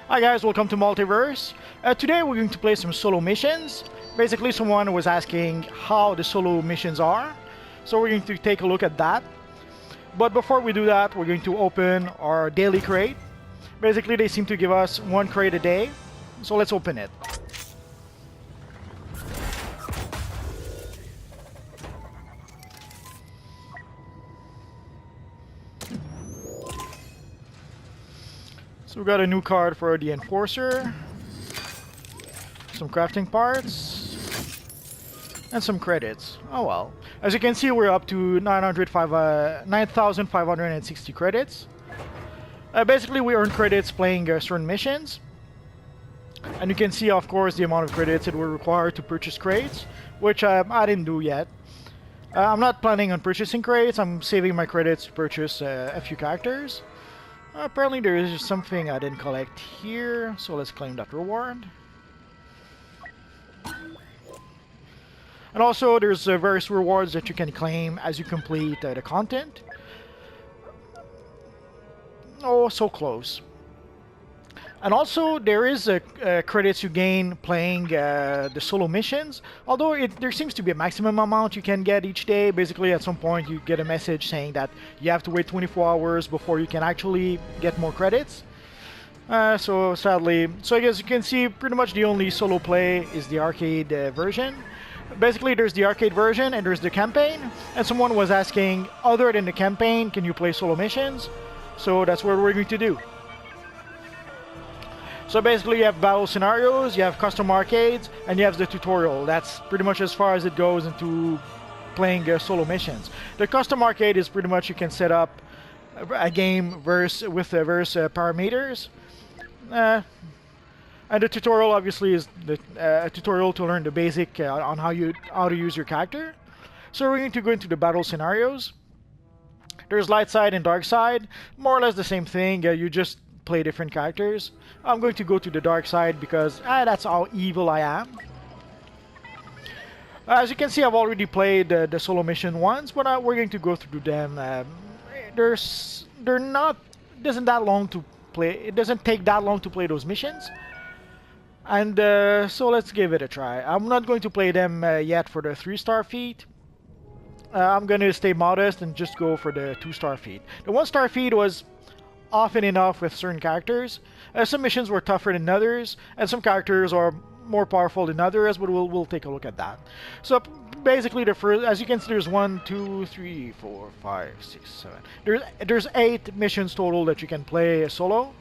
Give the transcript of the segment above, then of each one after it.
Hi guys, welcome to Multiverse. Today we're going to play some solo missions. Basically someone was asking how the solo missions are, so we're going to take a look at that. But before we do that, we're going to open our daily crate. Basically they seem to give us one crate a day, so let's open it. So we got a new card for the Enforcer, some crafting parts, and some credits. Oh well. As you can see, we're up to 9,560 credits. Basically, we earn credits playing certain missions. And you can see, of course, the amount of credits it will require to purchase crates, which I didn't do yet. I'm not planning on purchasing crates. I'm saving my credits to purchase a few characters. Apparently there is something I didn't collect here, so let's claim that reward. And also there's various rewards that you can claim as you complete the content. Oh, so close. And also there is credits you gain playing the solo missions, although there seems to be a maximum amount you can get each day. Basically at some point you get a message saying that you have to wait 24 hours before you can actually get more credits. So sadly, so I guess you can see pretty much the only solo play is the arcade version. Basically there's the arcade version and there's the campaign, and someone was asking, other than the campaign, can you play solo missions? So that's what we're going to do. So basically you have battle scenarios, you have custom arcades, and you have the tutorial. That's pretty much as far as it goes into playing solo missions. The custom arcade is pretty much you can set up a game with various parameters. And the tutorial obviously is a tutorial to learn the basic on how to use your character. So we're going to go into the battle scenarios. There's light side and dark side, more or less the same thing. You just play different characters. I'm going to go to the dark side because that's how evil I am. As you can see, I've already played the solo mission once, but we're going to go through them. They're not doesn't that long to play. It doesn't take that long to play those missions, and so let's give it a try. I'm not going to play them yet for the 3-star feat. I'm going to stay modest and just go for the 2-star feat. The 1-star feat was often enough with certain characters. Some missions were tougher than others, and some characters are more powerful than others, but we'll take a look at that. So basically the first, as you can see, there's 1, 2, 3, 4, 5, 6, 7. There's 8 missions total that you can play solo.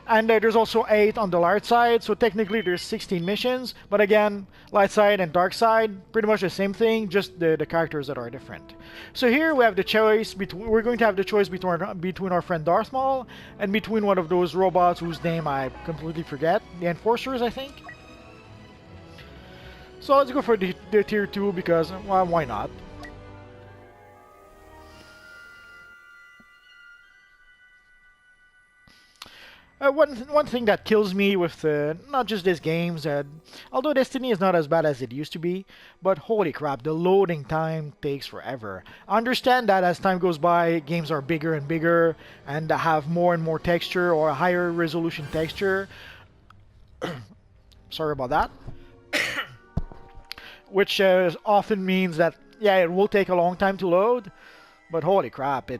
And there's also 8 on the light side, so technically there's 16 missions. But again, light side and dark side, pretty much the same thing, just the characters that are different. So here we have the choice between. We're going to have the choice between our friend Darth Maul and between one of those robots whose name I completely forget, the Enforcers, I think. So let's go for the tier 2 because, well, why not? One thing that kills me with not just these games, although Destiny is not as bad as it used to be, but holy crap, the loading time takes forever. I understand that as time goes by, games are bigger and bigger and have more and more texture or a higher resolution texture. Sorry about that. Which often means that, yeah, it will take a long time to load, but holy crap,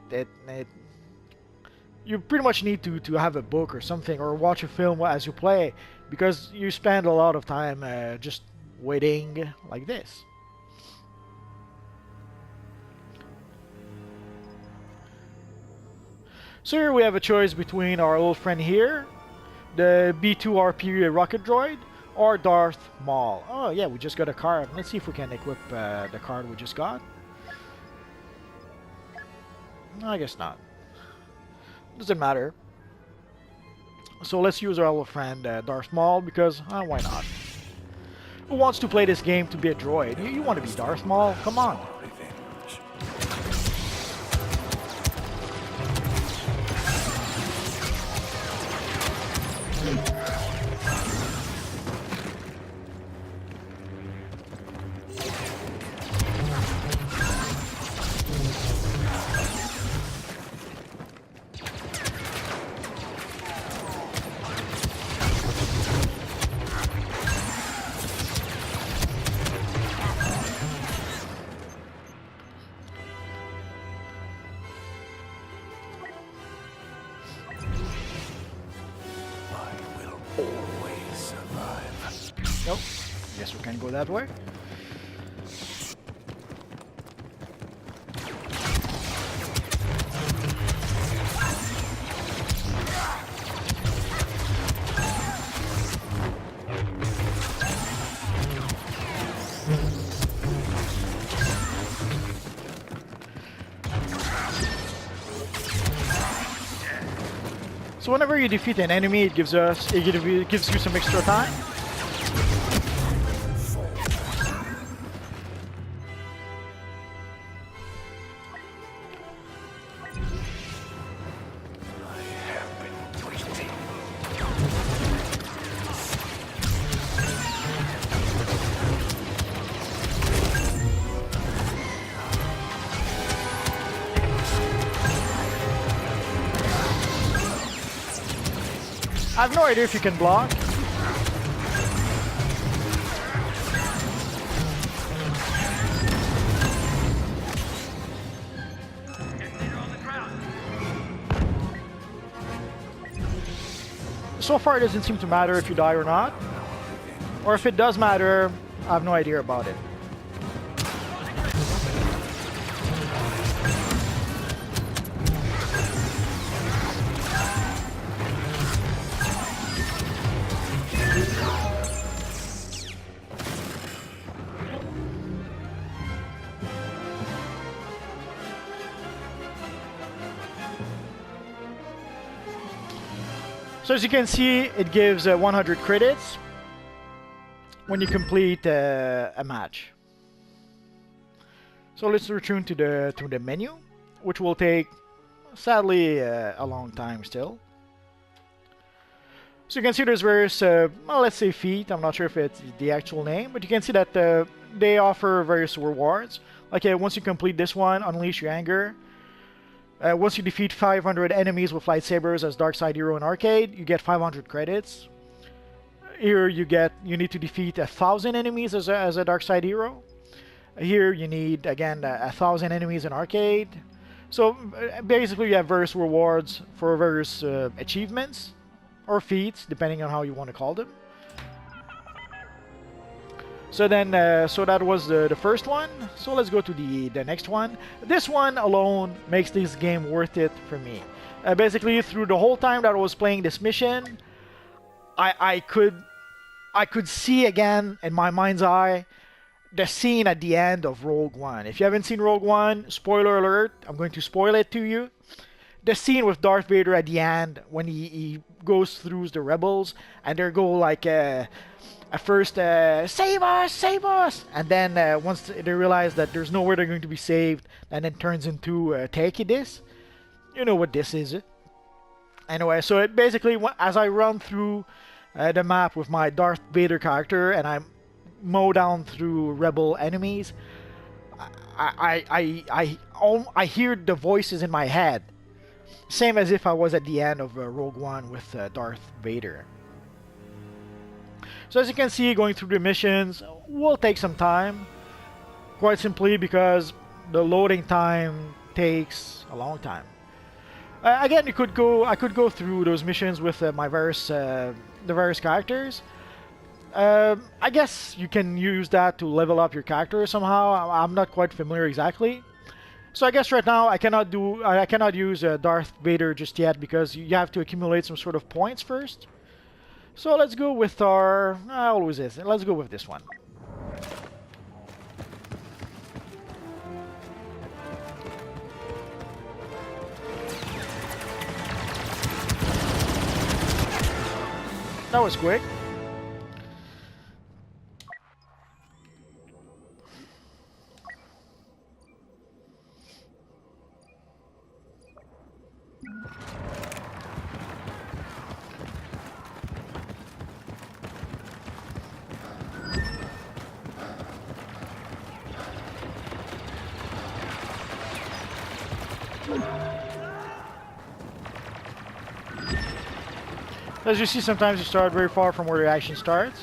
you pretty much need to have a book or something or watch a film as you play, because you spend a lot of time just waiting like this. So here we have a choice between our old friend here, the B2RP rocket droid, or Darth Maul. Oh yeah, we just got a card. Let's see if we can equip the card we just got. I guess not. Doesn't matter. So let's use our old friend Darth Maul because why not? Who wants to play this game to be a droid? You want to be Darth Maul? Come on. Always survive. Nope. Guess we can go that way. So whenever you defeat an enemy, it gives you some extra time. I have no idea if you can block. So far, it doesn't seem to matter if you die or not. Or if it does matter, I have no idea about it. So as you can see, it gives 100 credits when you complete a match. So let's return to the menu, which will take, sadly, a long time still. So you can see there's various, well, let's say feat. I'm not sure if it's the actual name, but you can see that they offer various rewards. Like once you complete this one, unleash your anger. Once you defeat 500 enemies with lightsabers as Dark Side Hero in Arcade, you get 500 credits. Here you need to defeat 1,000 enemies as a Dark Side Hero. Here you need, again, 1,000 enemies in Arcade. So basically you have various rewards for various achievements or feats, depending on how you want to call them. So then, so that was the first one. So let's go to the next one. This one alone makes this game worth it for me. Basically, through the whole time that I was playing this mission, I could see again in my mind's eye the scene at the end of Rogue One. If you haven't seen Rogue One, spoiler alert, I'm going to spoil it to you. The scene with Darth Vader at the end when he goes through the rebels and they go like at first, save us, save us! And then once they realize that there's nowhere they're going to be saved, and then turns into take this. You know what this is. Anyway, so it basically, as I run through the map with my Darth Vader character, and I mow down through rebel enemies, I hear the voices in my head. Same as if I was at the end of Rogue One with Darth Vader. So as you can see, going through the missions will take some time. Quite simply because the loading time takes a long time. Again, I could go through those missions with the various characters. I guess you can use that to level up your character somehow. I'm not quite familiar exactly. So I guess right now I cannot use Darth Vader just yet because you have to accumulate some sort of points first. So let's go with our... always is. Let's go with this one. That was quick. As you see, sometimes you start very far from where the action starts.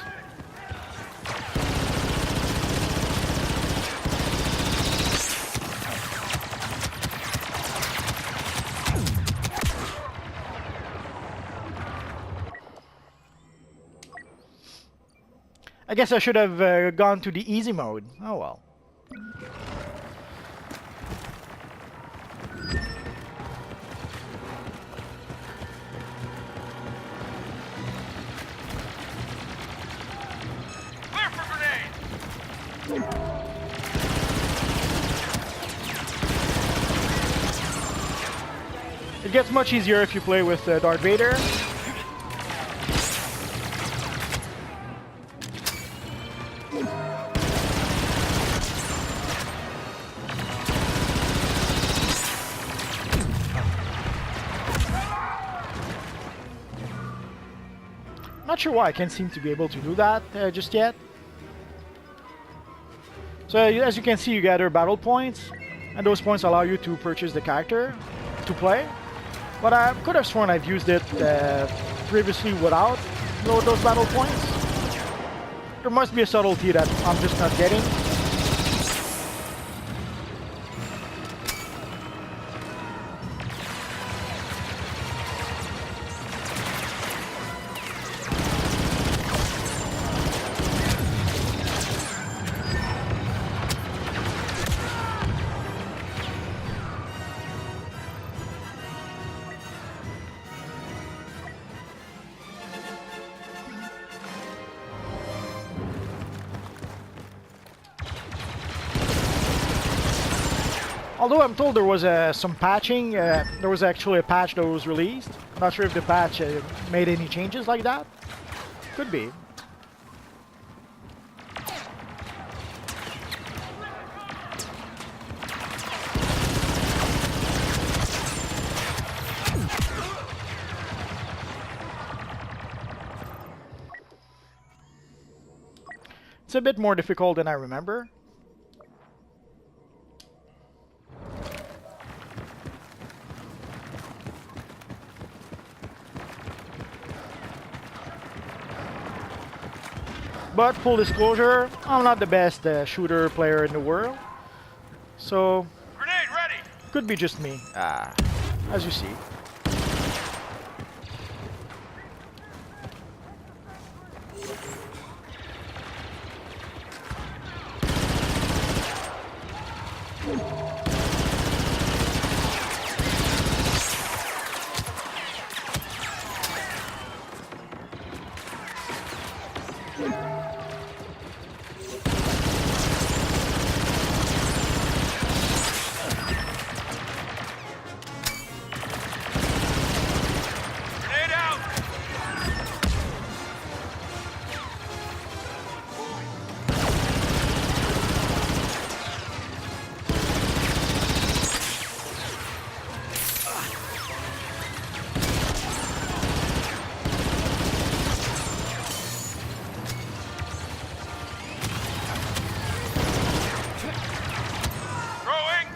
I guess I should have gone to the easy mode. Oh well. Clear for grenade! It gets much easier if you play with Darth Vader. Not sure why I can't seem to be able to do that just yet. So as you can see, you gather battle points, and those points allow you to purchase the character to play. But I could have sworn I've used it previously without those battle points. There must be a subtlety that I'm just not getting. Although I'm told there was some patching, there was actually a patch that was released. I'm not sure if the patch made any changes like that. Could be. It's a bit more difficult than I remember. But full disclosure, I'm not the best shooter player in the world, so Grenade ready! could be just me, as you see. Grenade out! Throwing!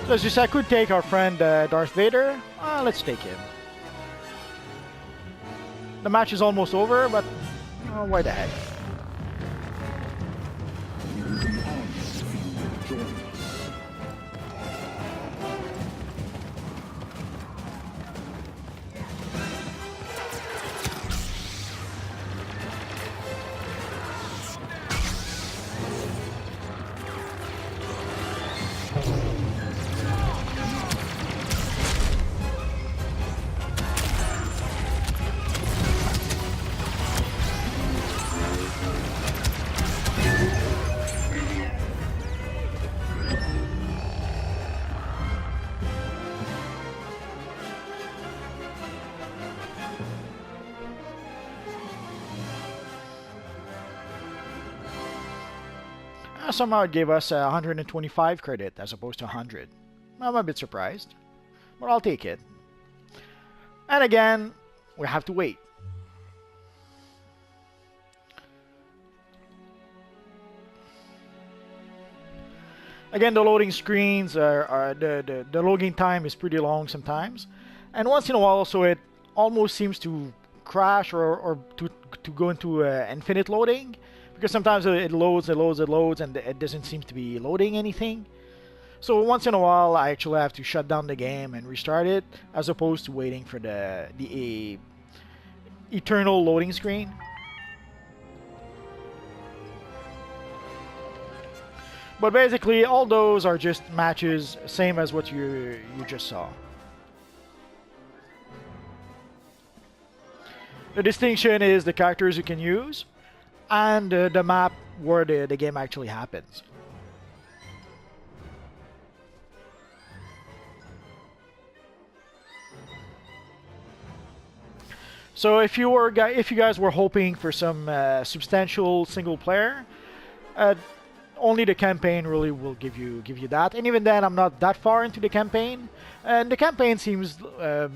So as you said, I could take our friend Darth Vader. Let's take him. The match is almost over, but why the heck? Somehow it gave us 125 credit as opposed to 100. I'm a bit surprised, but I'll take it. And again, we have to wait. Again, the loading screens the loading time is pretty long sometimes, and once in a while also it almost seems to crash or to go into infinite loading, because sometimes it loads, and it doesn't seem to be loading anything. So once in a while I actually have to shut down the game and restart it, as opposed to waiting for the eternal loading screen. But basically, all those are just matches, same as what you just saw. The distinction is the characters you can use, and the map where the game actually happens. So if you guys were hoping for some substantial single player, only the campaign really will give you that, and even then I'm not that far into the campaign, and the campaign seems to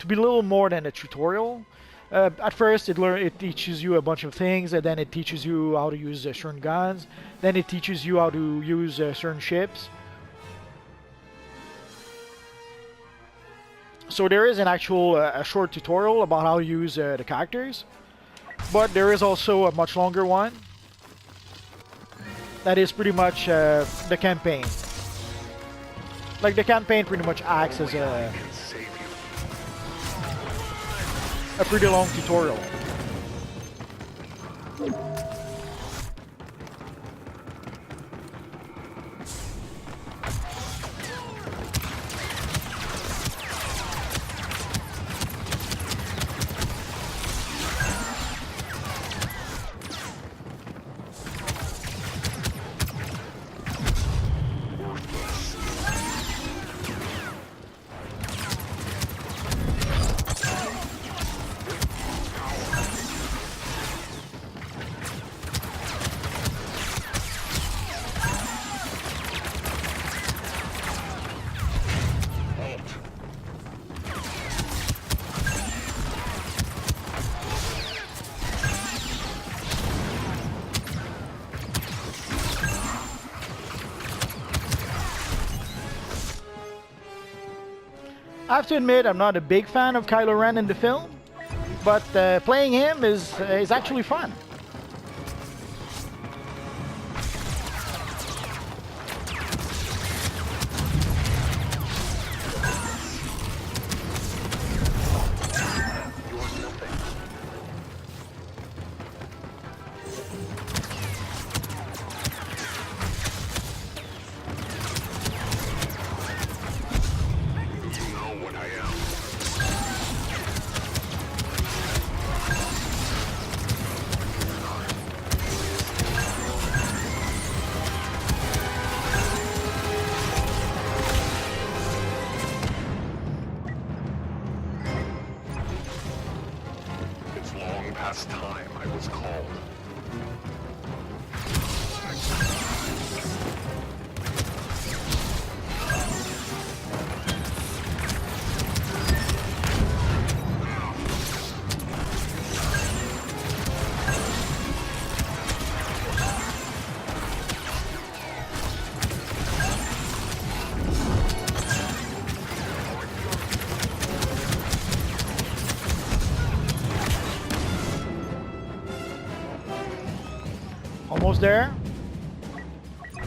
be a little more than a tutorial. At first it teaches you a bunch of things, and then it teaches you how to use certain guns, then it teaches you how to use certain ships. So there is an actual a short tutorial about how to use the characters, but there is also a much longer one that is pretty much the campaign. Like, the campaign pretty much acts as a pretty long tutorial. I have to admit, I'm not a big fan of Kylo Ren in the film, but playing him is actually fun. Past time I was called. Almost there. The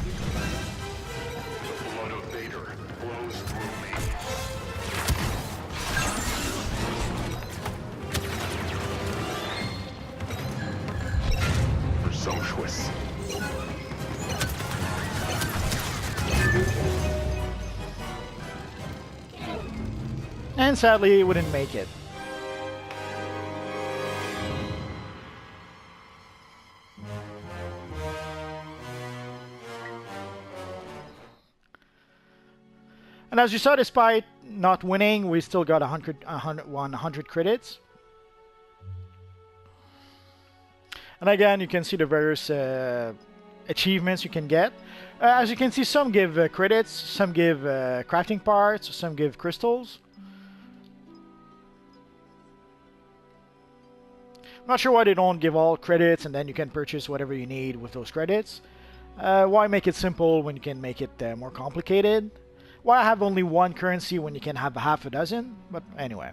blood of Vader flows through me. Presumptuous. And sadly, it wouldn't make it. And as you saw, despite not winning, we still got 100 credits. And again, you can see the various achievements you can get. As you can see, some give credits, some give crafting parts, some give crystals. I'm not sure why they don't give all credits and then you can purchase whatever you need with those credits. Why make it simple when you can make it more complicated? Why have only one currency when you can have half a dozen? But anyway.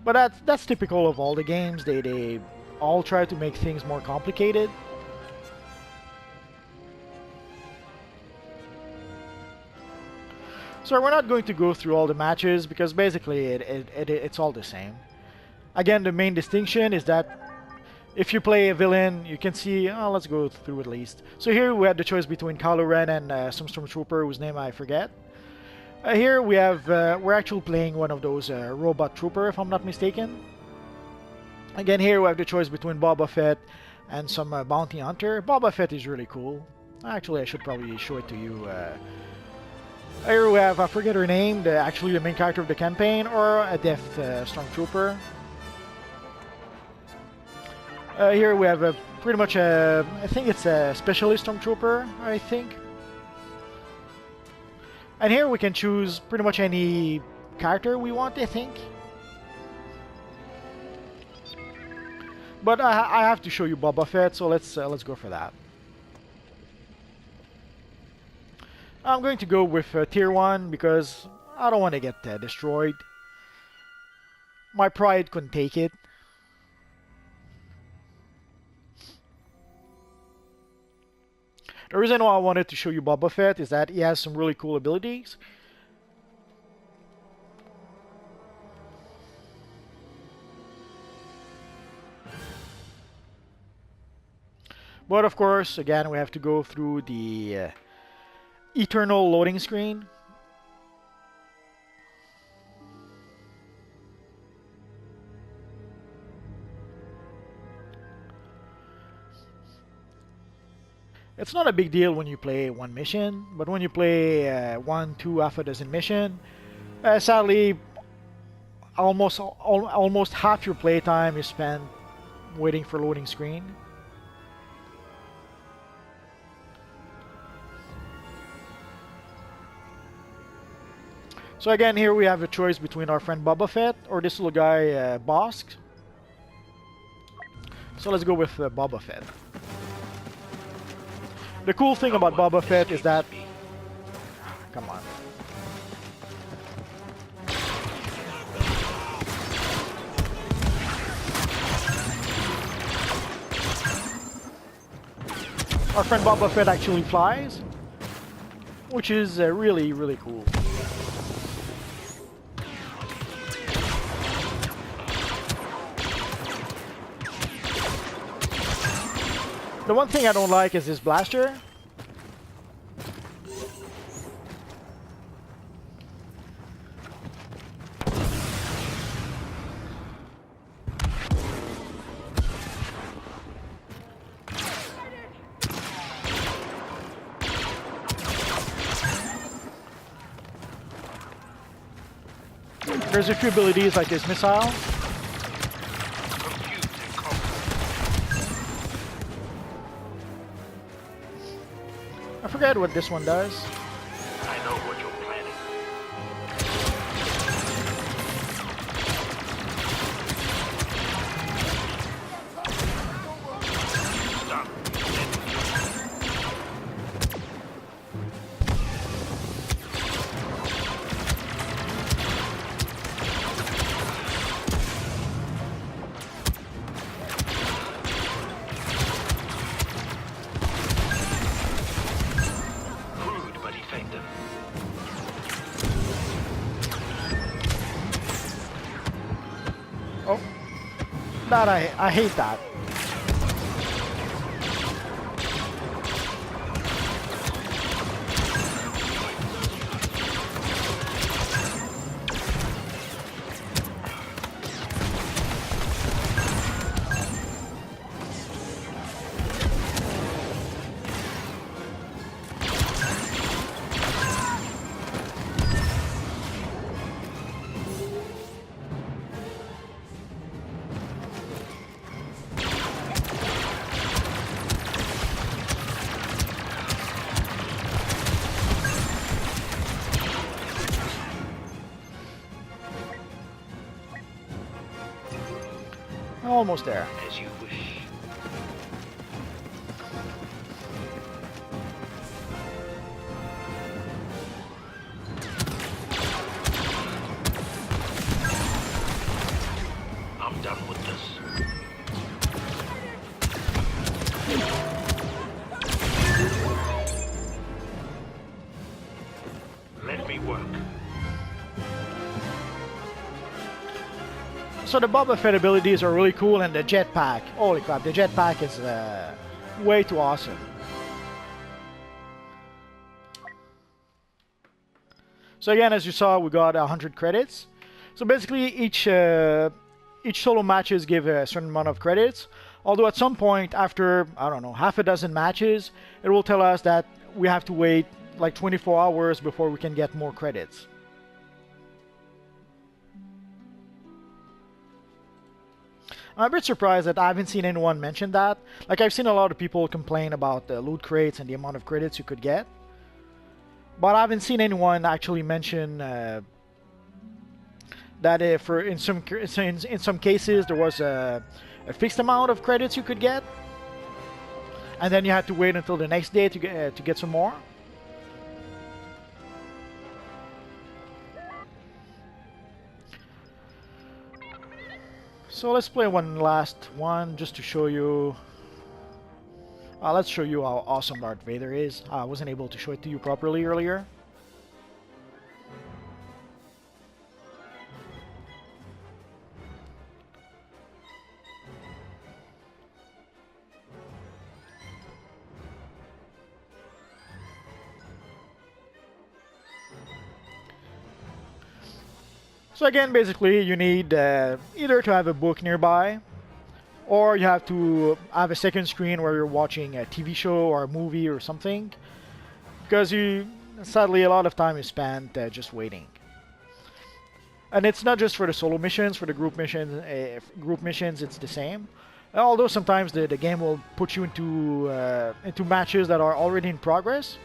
But that's typical of all the games. They all try to make things more complicated. So we're not going to go through all the matches because basically it's all the same. Again, the main distinction is that if you play a villain, you can see, let's go through at least. So here we had the choice between Kylo Ren and some Stormtrooper whose name I forget. Here we have, we're actually playing one of those robot trooper, if I'm not mistaken. Again, here we have the choice between Boba Fett and some bounty hunter. Boba Fett is really cool. Actually, I should probably show it to you. Here we have, I forget her name, actually the main character of the campaign, or a deaf Stormtrooper. Here we have pretty much I think it's a specialist Stormtrooper, I think. And here we can choose pretty much any character we want, I think. But I have to show you Boba Fett, so let's go for that. I'm going to go with Tier 1 because I don't want to get destroyed. My pride couldn't take it. The reason why I wanted to show you Boba Fett is that he has some really cool abilities. But of course, again, we have to go through the eternal loading screen. It's not a big deal when you play one mission, but when you play 1, 2, half a dozen mission, sadly, almost half your playtime is spent waiting for loading screen. So again, here we have a choice between our friend Boba Fett or this little guy, Bosk. So let's go with Boba Fett. The cool thing about Boba Fett is that... Come on. Our friend Boba Fett actually flies, which is really, really cool. The one thing I don't like is this blaster. There's a few abilities like this missile. I forget what this one does. I know what you're planning. Stop. Oh, that I hate that. almost there. As you wish. I'm done with this. Let me work. So the Boba Fett abilities are really cool, and the jetpack. Holy crap, the jetpack is way too awesome. So again, as you saw, we got 100 credits. So basically, each solo matches give a certain amount of credits. Although at some point, after, I don't know, half a dozen matches, it will tell us that we have to wait like 24 hours before we can get more credits. I'm a bit surprised that I haven't seen anyone mention that. Like, I've seen a lot of people complain about the loot crates and the amount of credits you could get. But I haven't seen anyone actually mention that if in some cases there was a fixed amount of credits you could get, and then you had to wait until the next day to get some more. So let's play one last one just to show you. Let's show you how awesome Darth Vader is. I wasn't able to show it to you properly earlier. So again, basically, you need either to have a book nearby, or you have to have a second screen where you're watching a TV show or a movie or something, because sadly, a lot of time is spent just waiting. And it's not just for the solo missions; for the group missions, it's the same. Although sometimes the game will put you into matches that are already in progress.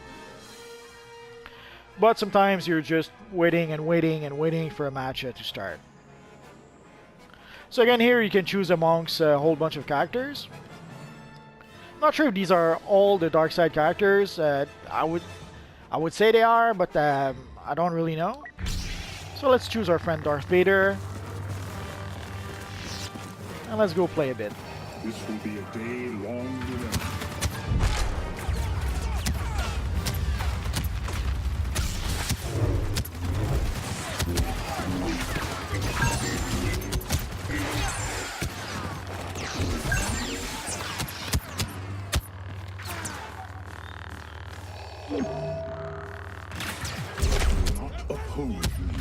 But sometimes you're just waiting and waiting and waiting for a match to start. So again, here you can choose amongst a whole bunch of characters. Not sure if these are all the dark side characters. I would say they are, but I don't really know. So let's choose our friend Darth Vader, and let's go play a bit. This will be a day long remembered. Not oppose me.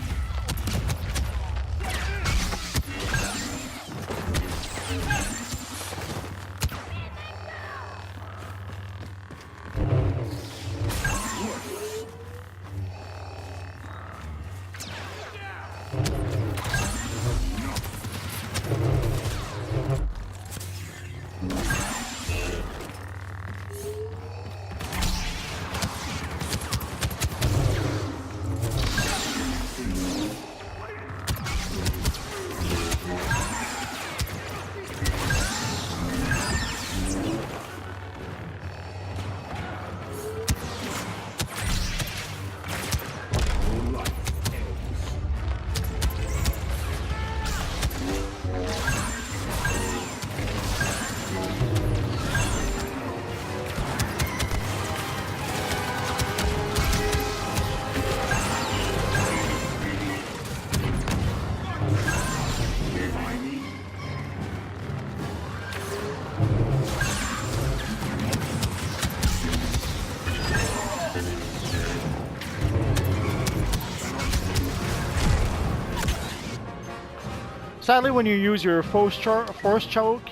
Sadly, when you use your force choke,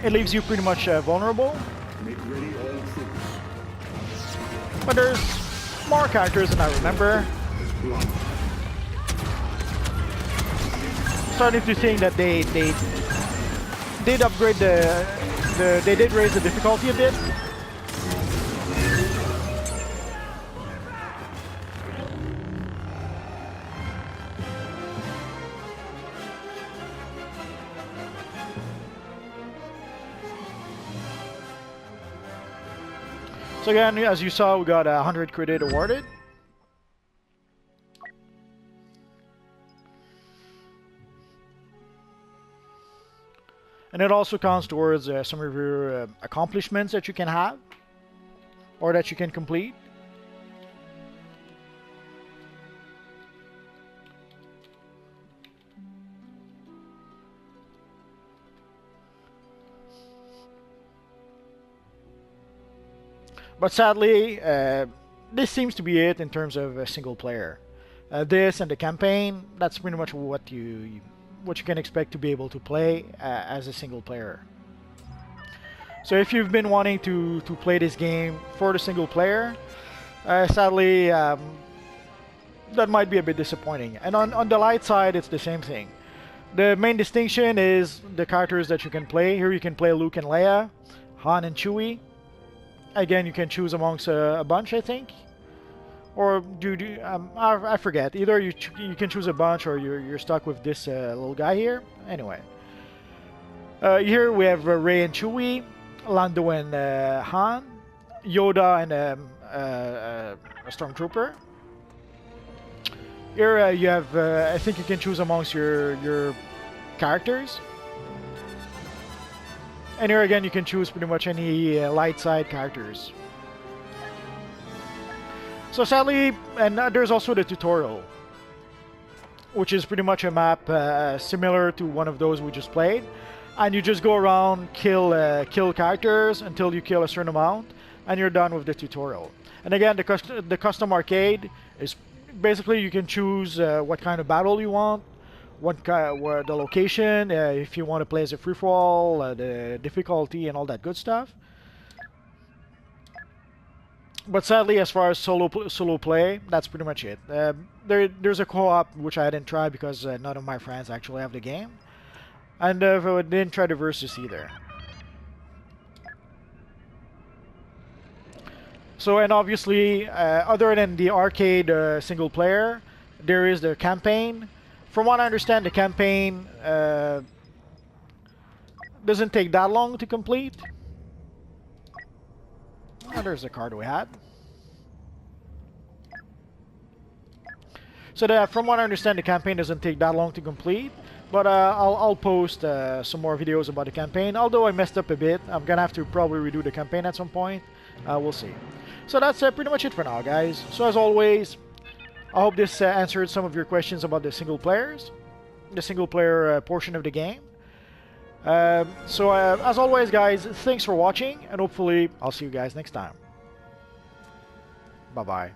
it leaves you pretty much vulnerable. Make ready all troops. But there's more characters than I remember. Starting to think that they did upgrade they did raise the difficulty a bit. So again, as you saw, we got 100 credit awarded. And it also counts towards some of your accomplishments that you can have or that you can complete. But sadly, this seems to be it in terms of a single player. This and the campaign, that's pretty much what you can expect to be able to play as a single player. So if you've been wanting to play this game for the single player, sadly, that might be a bit disappointing. And on the light side, it's the same thing. The main distinction is the characters that you can play. Here you can play Luke and Leia, Han and Chewie. Again, you can choose amongst a bunch, I think. Or I forget. Either you can choose a bunch, or you're stuck with this little guy here. Anyway, here we have Rey and Chewie, Lando and Han, Yoda and a Stormtrooper. Here you have, I think you can choose amongst your characters. And here again, you can choose pretty much any light side characters. So sadly, and there's also the tutorial, which is pretty much a map similar to one of those we just played, and you just go around kill characters until you kill a certain amount, and you're done with the tutorial. And again, the custom arcade is basically you can choose what kind of battle you want, the location, if you want to play as a free-for-all, the difficulty, and all that good stuff. But sadly, as far as solo play, that's pretty much it. There's a co-op which I didn't try because none of my friends actually have the game, and I didn't try the versus either. So, and obviously, other than the arcade single player, there is the campaign. From what I understand, the campaign doesn't take that long to complete. Oh, there's the card we had. So from what I understand, the campaign doesn't take that long to complete. But I'll post some more videos about the campaign. Although I messed up a bit, I'm gonna have to probably redo the campaign at some point. We'll see. So that's pretty much it for now, guys. So as always, I hope this answered some of your questions about the single player portion of the game. So as always, guys, thanks for watching, and hopefully I'll see you guys next time. Bye-bye.